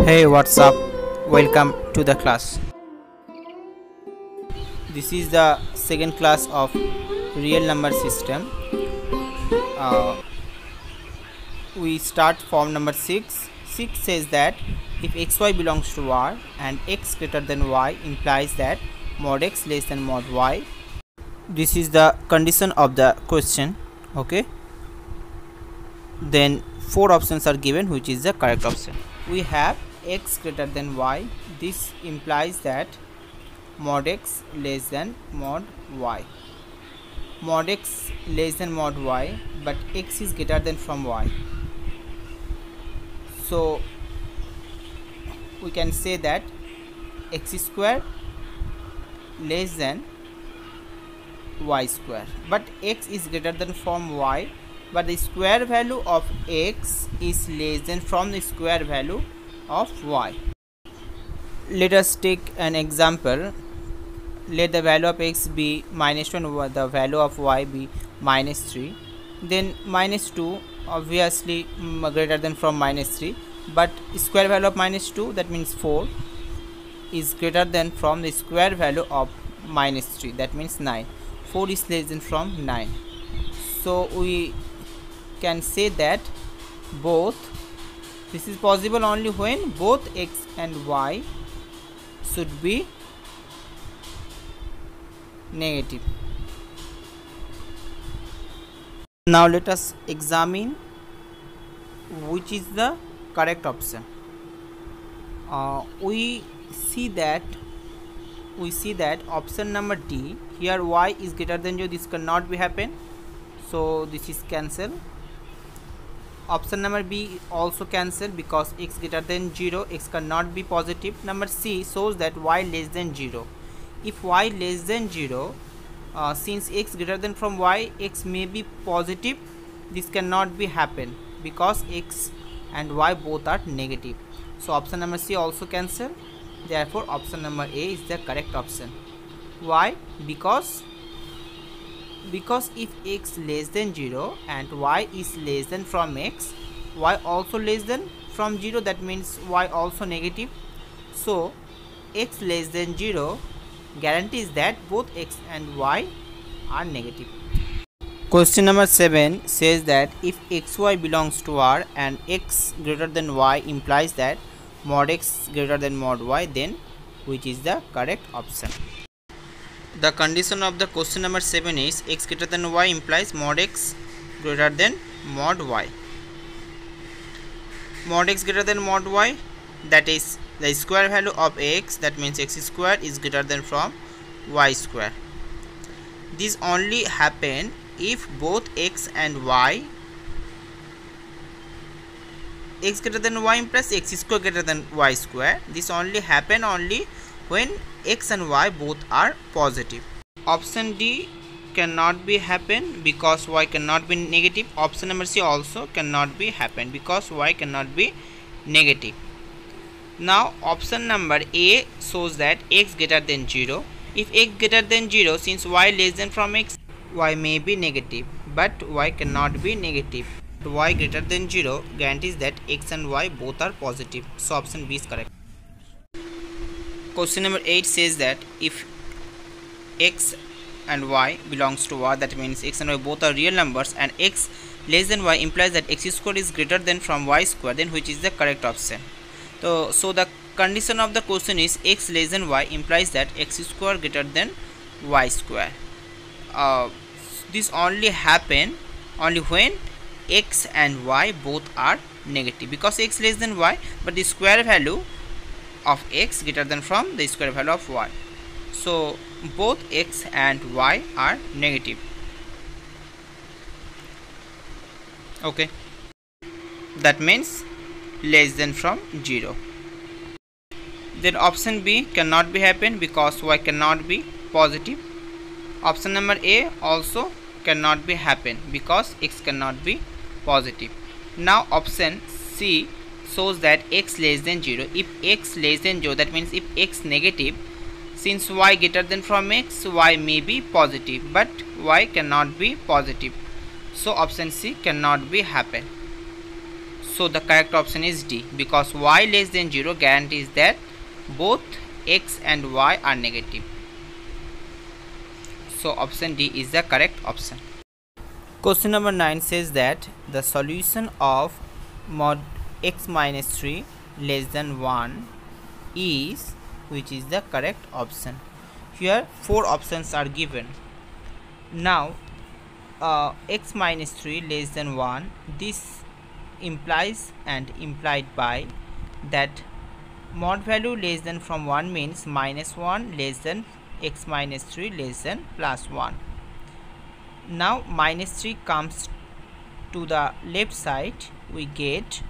Hey, what's up? Welcome to the class. This is the second class of real number system. Uh, we start form number 6. 6 says that if xy belongs to R and x greater than y implies that mod x less than mod y. This is the condition of the question. Okay. Then 4 options are given, which is the correct option. We have x greater than y. This implies that mod x less than mod y. Mod x less than mod y, but x is greater than from y. So we can say that x square less than y square, but x is greater than from y, but the square value of x is less than from the square value of y. Let us take an example. Let the value of x be -1, the value of y be -3, then -2 obviously greater than from -3, but square value of -2, that means 4, is greater than from the square value of -3, that means 9. 4 is less than from 9. So we can say that this is possible only when both x and y should be negative. Now let us examine which is the correct option. We see that option number D, here y is greater than 0, this cannot be happen, so this is cancelled. Option number B also cancelled because x greater than 0, x cannot be positive. Number C shows that y less than 0. If y less than 0, since x greater than from y, x may be positive, this cannot be happen because x and y both are negative. So option number C also cancelled. Therefore option number A is the correct option. Why? Because if x less than 0 and y is less than from x, y also less than from 0, that means y also negative. So x less than 0 guarantees that both x and y are negative. Question number 7 says that if xy belongs to R and x greater than y implies that mod x greater than mod y, then which is the correct option? The condition of the question number 7 is x greater than y implies mod x greater than mod y. Mod x greater than mod y, that is the square value of x, that means x square is greater than from y square. This only happen if both x and y, x greater than y implies x square greater than y square. This only happen only when x and y both are positive. Option D cannot be happen because y cannot be negative. Option number C also cannot be happen because y cannot be negative. Now option number A shows that x greater than 0. If x greater than 0, since y less than from x, y may be negative, but y cannot be negative. Y greater than 0 guarantees that x and y both are positive. So option B is correct. Question number 8 says that if x and y belongs to R, that means x and y both are real numbers, and x less than y implies that x square is greater than from y square, then which is the correct option? So the condition of the question is x less than y implies that x square greater than y square. This only happen only when x and y both are negative, because x less than y, but the square value of x greater than from the square value of y. So both x and y are negative. Okay, that means less than from 0. Then option B cannot be happen because y cannot be positive. Option number A also cannot be happen because x cannot be positive. Now option C shows that x less than 0. If x less than 0, that means if x negative, since y greater than from x, y may be positive, but y cannot be positive. So option C cannot be happen. So the correct option is D, because y less than 0 guarantees that both x and y are negative. So option D is the correct option. Question number 9 says that the solution of mod x minus 3 less than 1 is, which is the correct option. Here 4 options are given. Now x minus 3 less than 1, this implies and implied by that mod value less than from 1 means minus 1 less than x minus 3 less than plus 1. Now minus 3 comes to the left side, we get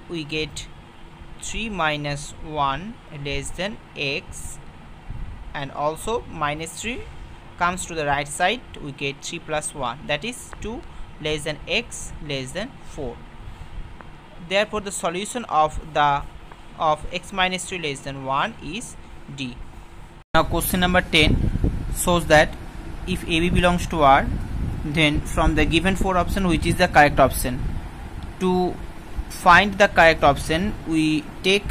3 minus 1 less than x, and also minus 3 comes to the right side, we get 3 plus 1, that is 2 less than x less than 4. Therefore the solution of x minus 3 less than 1 is D. Now question number 10 shows that if AB belongs to R, then from the given 4 option, which is the correct option? To find the correct option, we take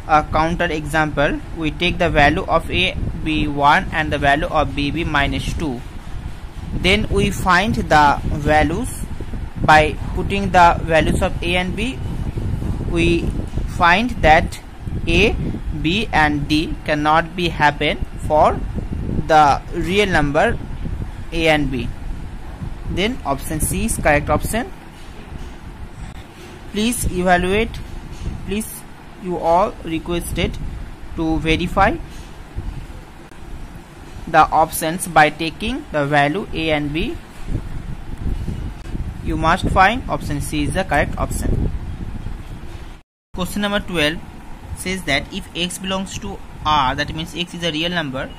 a counter example. We take the value of A be 1 and the value of B be minus 2. Then we find the values by putting the values of A and B. We find that A, B and D cannot be happen for the real number A and B. Then option C is correct option. Please evaluate. Please, you all requested to verify the options by taking the value A and B. You must find option C is the correct option. Question number 12 says that if x belongs to R, that means x is a real number,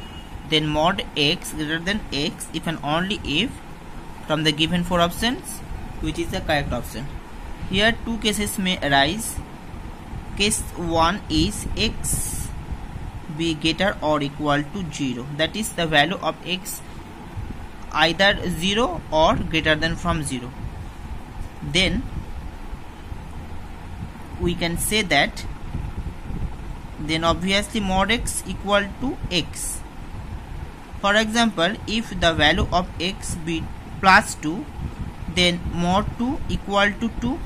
then mod x greater than x if and only if from the given 4 options, which is the correct option. Here two cases may arise. Case 1 is x be greater or equal to 0, that is the value of x either 0 or greater than from 0. Then we can say that then obviously mod x equal to x. For example, if the value of x be plus 2, then mod 2 equal to 2,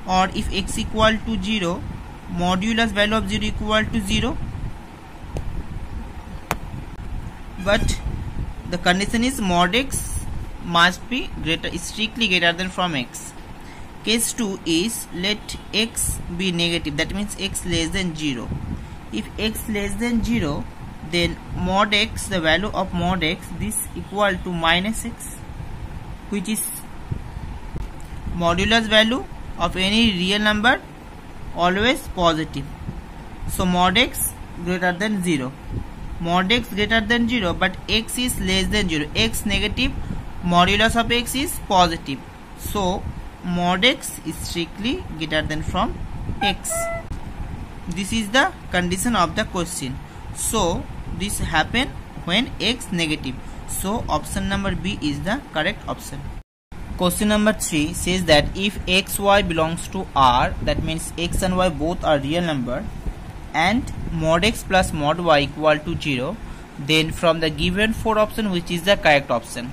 or if x equal to 0, modulus value of 0 equal to 0. But the condition is mod x must be strictly greater than from x. Case 2 is let x be negative, that means x less than 0. If x less than 0, then mod x, the value of mod x, this equal to minus x, which is modulus value of any real number always positive. So mod x greater than 0. Mod x greater than 0, but x is less than 0. X negative, modulus of x is positive. So mod x is strictly greater than from x. This is the condition of the question. So this happen when x negative. So option number B is the correct option. Question number 3 says that if x, y belongs to R, that means x and y both are real number, and mod x plus mod y equal to 0, then from the given 4 option, which is the correct option?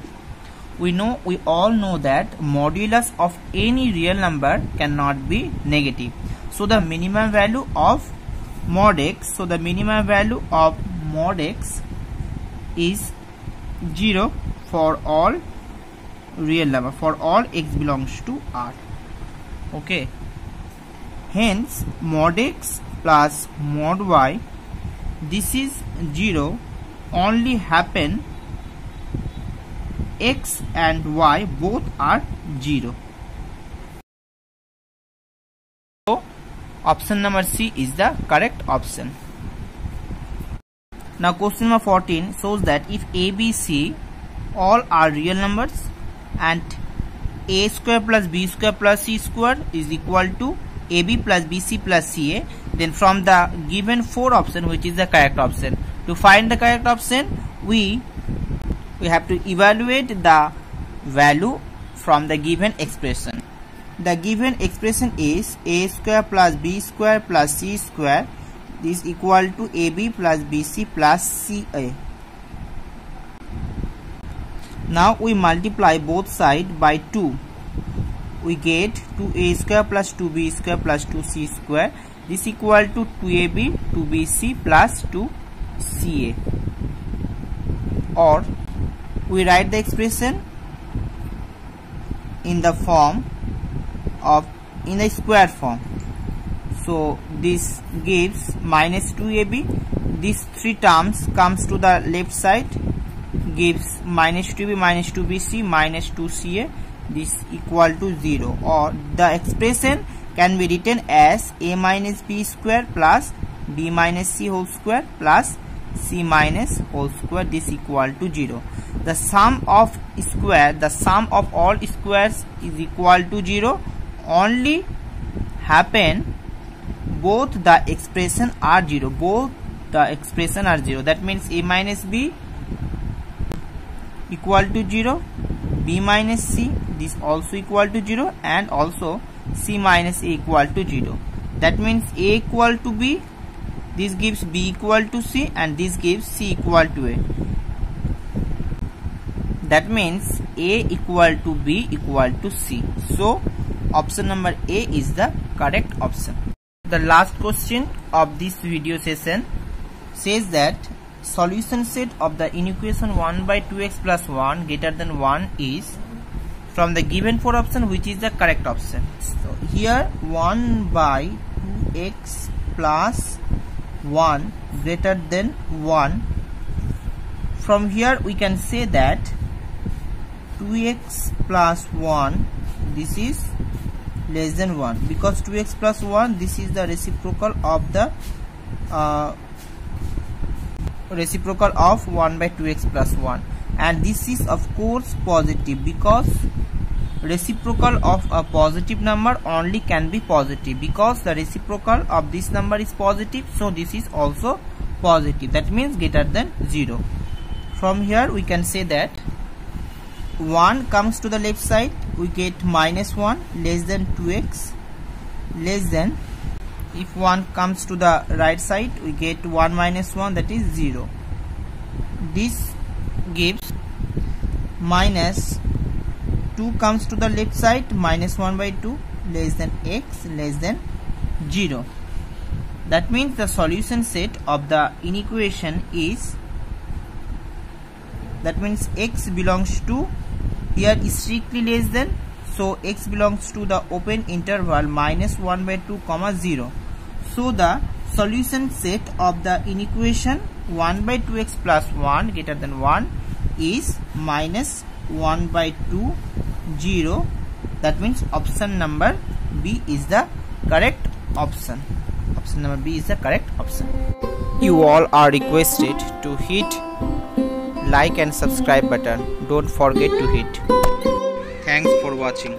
We all know that modulus of any real number cannot be negative. So the minimum value of mod x, is 0 for all real number, for all x belongs to R. Okay. Hence mod x plus mod y, this is 0 only happen x and y both are 0. So option number C is the correct option. Now question number 14 shows that if A, B, C all are real numbers and A square plus B square plus C square is equal to AB plus BC plus CA, then from the given 4 option, which is the correct option? To find the correct option, we have to evaluate the value from the given expression. the given expression is a square plus b square plus c square is equal to ab plus bc plus ca. Now we multiply both sides by 2. We get 2a square plus 2b square plus 2c square. This equal to 2ab, 2bc plus 2ca. Or we write the expression in the form of in the square form. So this gives minus 2ab. These three terms comes to the left side, gives minus 2b minus 2bc minus 2ca. This equal to 0, or the expression can be written as a minus b square plus b minus c whole square plus c minus whole square. This equal to 0. The sum of all squares is equal to 0 only happen both the expression are 0. Both the expression are 0. That means a minus b equal to 0, b minus c this also equal to 0, and also c minus a equal to 0. That means a equal to b, this gives b equal to c, and this gives c equal to a. That means a equal to b equal to c. So option number A is the correct option. The last question of this video session says that solution set of the inequation 1 by 2x plus 1 greater than 1 is from the given 4 option which is the correct option. So here 1 by 2x plus 1 greater than 1. From here we can say that 2x plus 1 this is less than 1, because 2x plus 1 this is the reciprocal of the reciprocal of 1 by 2x plus 1, and this is of course positive, because reciprocal of a positive number only can be positive, because the reciprocal of this number is positive, so this is also positive. That means greater than 0. From here we can say that 1 comes to the left side, we get minus 1 less than 2x less than, if 1 comes to the right side we get 1 minus 1, that is 0. This gives minus 2 comes to the left side, minus 1 by 2 less than x less than 0. That means the solution set of the inequation is, that means x belongs to, here is strictly less than, so x belongs to the open interval minus 1 by 2 comma 0. So the solution set of the inequation 1 by 2x plus 1 greater than 1 is minus 1 by 2 0. That means option number B is the correct option. Option number B is the correct option. You all are requested to hit like and subscribe button. Don't forget to hit. Thanks for watching.